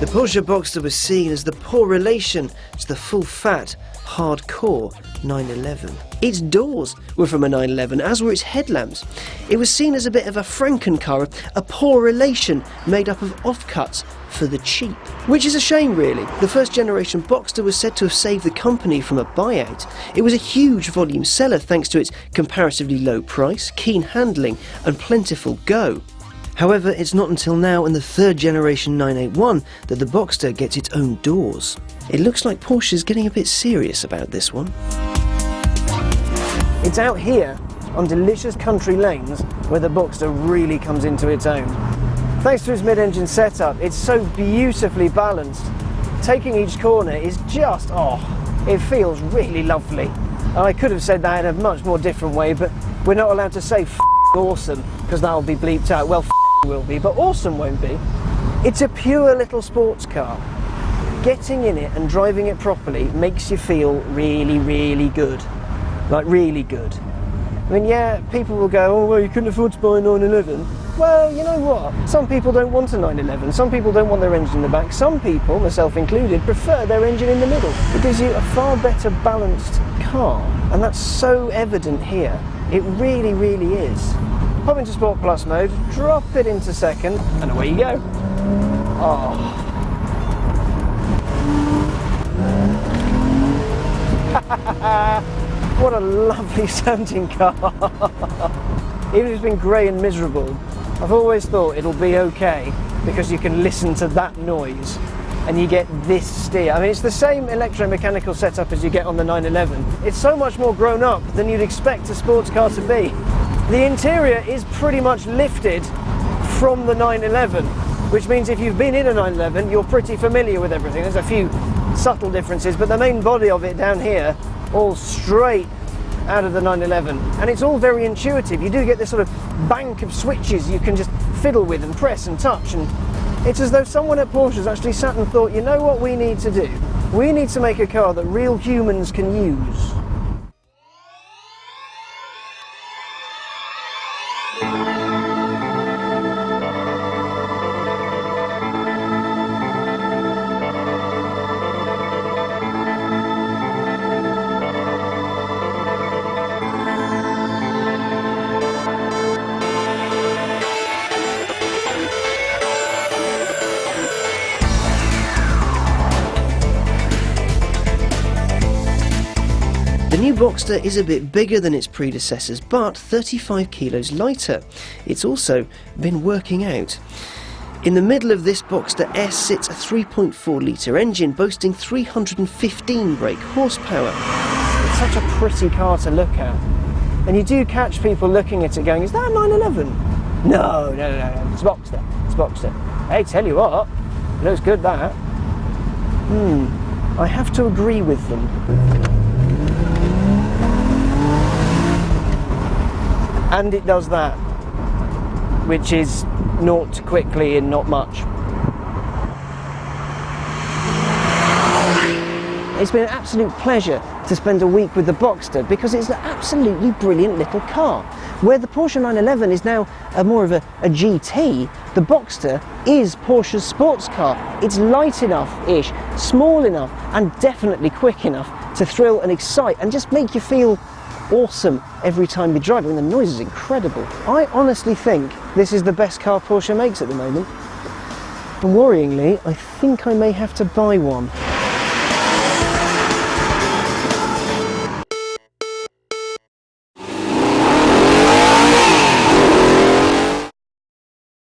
Porsche Boxster was seen as the poor relation to the full-fat, hardcore 911. Its doors were from a 911, as were its headlamps. It was seen as a bit of a Frankencar, a poor relation made up of offcuts for the cheap. Which is a shame, really. The first generation Boxster was said to have saved the company from a buyout. It was a huge volume seller thanks to its comparatively low price, keen handling and plentiful go. However, it's not until now in the third generation 981 that the Boxster gets its own doors. It looks like Porsche's getting a bit serious about this one. It's out here on delicious country lanes where the Boxster really comes into its own. Thanks to its mid-engine setup, it's so beautifully balanced. Taking each corner is just, it feels really lovely. And I could have said that in a much more different way, but we're not allowed to say awesome, because that'll be bleeped out. Well, will be, but awesome won't be. It's a pure little sports car. Getting in it and driving it properly makes you feel really, really good. Like, really good. I mean, yeah, people will go, oh, well, you couldn't afford to buy a 911. Well, you know what? Some people don't want a 911. Some people don't want their engine in the back. Some people, myself included, prefer their engine in the middle. It gives you a far better balanced car. And that's so evident here. It really, really is. Pop into Sport Plus mode, drop it into second, and away you go. What a lovely sounding car. Even if it's been grey and miserable, I've always thought it'll be okay because you can listen to that noise and you get this steer. I mean, it's the same electromechanical setup as you get on the 911. It's so much more grown up than you'd expect a sports car to be. The interior is pretty much lifted from the 911, which means if you've been in a 911, you're pretty familiar with everything. There's a few subtle differences, but the main body of it down here, all straight out of the 911. And it's all very intuitive. You do get this sort of bank of switches you can just fiddle with and press and touch. And it's as though someone at Porsche has actually sat and thought, you know what we need to do? We need to make a car that real humans can use. The new Boxster is a bit bigger than its predecessors, but 35 kilos lighter. It's also been working out. In the middle of this Boxster S sits a 3.4 litre engine boasting 315 brake horsepower. It's such a pretty car to look at. And you do catch people looking at it going, is that a 911? No, it's Boxster, it's Boxster. Hey, tell you what, it looks good that. I have to agree with them. And it does that, which is naught quickly and not much. It's been an absolute pleasure to spend a week with the Boxster because it's an absolutely brilliant little car. Where the Porsche 911 is now more of a GT, the Boxster is Porsche's sports car. It's light enough-ish, small enough, and definitely quick enough to thrill and excite and just make you feel awesome every time you drive. I mean, the noise is incredible. I honestly think this is the best car Porsche makes at the moment. And worryingly, I think I may have to buy one.